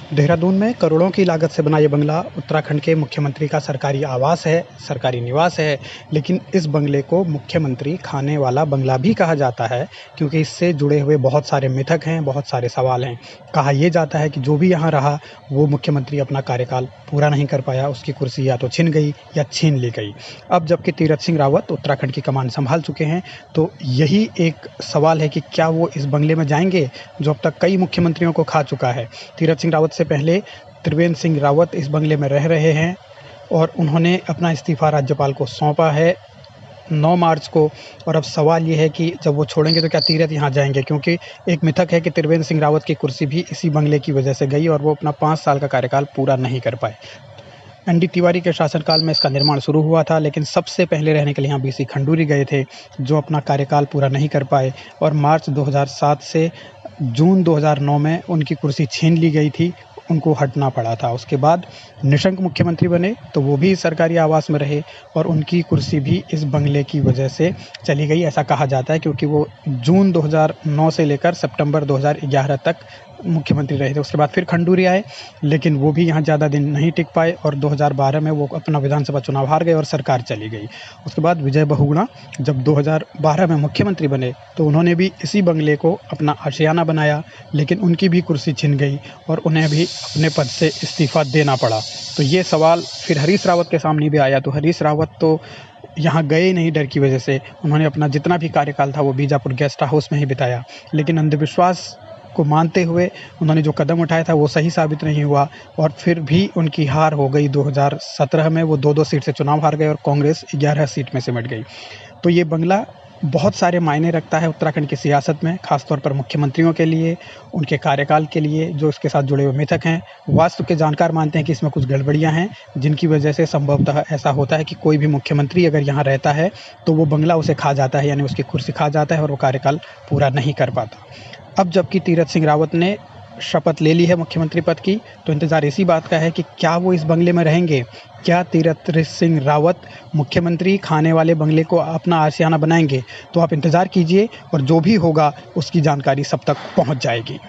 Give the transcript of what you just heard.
देहरादून में करोड़ों की लागत से बना ये बंगला उत्तराखंड के मुख्यमंत्री का सरकारी आवास है, सरकारी निवास है। लेकिन इस बंगले को मुख्यमंत्री खाने वाला बंगला भी कहा जाता है, क्योंकि इससे जुड़े हुए बहुत सारे मिथक हैं, बहुत सारे सवाल हैं। कहा यह जाता है कि जो भी यहाँ रहा, वो मुख्यमंत्री अपना कार्यकाल पूरा नहीं कर पाया, उसकी कुर्सी या तो छिन गई या छीन ली गई। अब जबकि तीरथ सिंह रावत उत्तराखंड की कमान संभाल चुके हैं, तो यही एक सवाल है कि क्या वो इस बंगले में जाएंगे, जो अब तक कई मुख्यमंत्रियों को खा चुका है। तीरथ सिंह रावत से पहले त्रिवेंद्र सिंह रावत इस बंगले में रह रहे हैं और उन्होंने अपना इस्तीफ़ा राज्यपाल को सौंपा है 9 मार्च को। और अब सवाल ये है कि जब वो छोड़ेंगे तो क्या तीरथ यहाँ जाएंगे, क्योंकि एक मिथक है कि त्रिवेंद्र सिंह रावत की कुर्सी भी इसी बंगले की वजह से गई और वो अपना 5 साल का कार्यकाल पूरा नहीं कर पाए। एनडी तिवारी के शासनकाल में इसका निर्माण शुरू हुआ था, लेकिन सबसे पहले रहने के लिए यहाँ बीसी खंडूरी गए थे, जो अपना कार्यकाल पूरा नहीं कर पाए और मार्च 2007 से जून 2009 में उनकी कुर्सी छीन ली गई थी, उनको हटना पड़ा था। उसके बाद निशंक मुख्यमंत्री बने तो वो भी सरकारी आवास में रहे और उनकी कुर्सी भी इस बंगले की वजह से चली गई, ऐसा कहा जाता है, क्योंकि वो जून 2009 से लेकर सितंबर 2011 तक मुख्यमंत्री रहे थे। उसके बाद फिर खंडूरी आए, लेकिन वो भी यहाँ ज़्यादा दिन नहीं टिक पाए और 2012 में वो अपना विधानसभा चुनाव हार गए और सरकार चली गई। उसके बाद विजय बहुगुणा जब 2012 में मुख्यमंत्री बने तो उन्होंने भी इसी बंगले को अपना आशियाना बनाया, लेकिन उनकी भी कुर्सी छिन गई और उन्हें भी अपने पद से इस्तीफ़ा देना पड़ा। तो ये सवाल फिर हरीश रावत के सामने भी आया, तो हरीश रावत तो यहाँ गए नहीं डर की वजह से। उन्होंने अपना जितना भी कार्यकाल था वो बीजापुर गेस्ट हाउस में ही बिताया, लेकिन अंधविश्वास को मानते हुए उन्होंने जो कदम उठाया था वो सही साबित नहीं हुआ और फिर भी उनकी हार हो गई। 2017 में वो 2-2 सीट से चुनाव हार गए और कांग्रेस 11 सीट में सिमट गई। तो ये बंगला बहुत सारे मायने रखता है उत्तराखंड की सियासत में, खासतौर पर मुख्यमंत्रियों के लिए, उनके कार्यकाल के लिए, जो इसके साथ जुड़े हुए मिथक हैं। वास्तु के जानकार मानते हैं कि इसमें कुछ गड़बड़ियां हैं, जिनकी वजह से संभवतः ऐसा होता है कि कोई भी मुख्यमंत्री अगर यहाँ रहता है तो वो बंगला उसे खा जाता है, यानी उसकी कुर्सी खा जाता है और वो कार्यकाल पूरा नहीं कर पाता। अब जबकि तीरथ सिंह रावत ने शपथ ले ली है मुख्यमंत्री पद की, तो इंतज़ार इसी बात का है कि क्या वो इस बंगले में रहेंगे। क्या तीरथ सिंह रावत मुख्यमंत्री खाने वाले बंगले को अपना आशियाना बनाएंगे? तो आप इंतज़ार कीजिए और जो भी होगा उसकी जानकारी सब तक पहुंच जाएगी।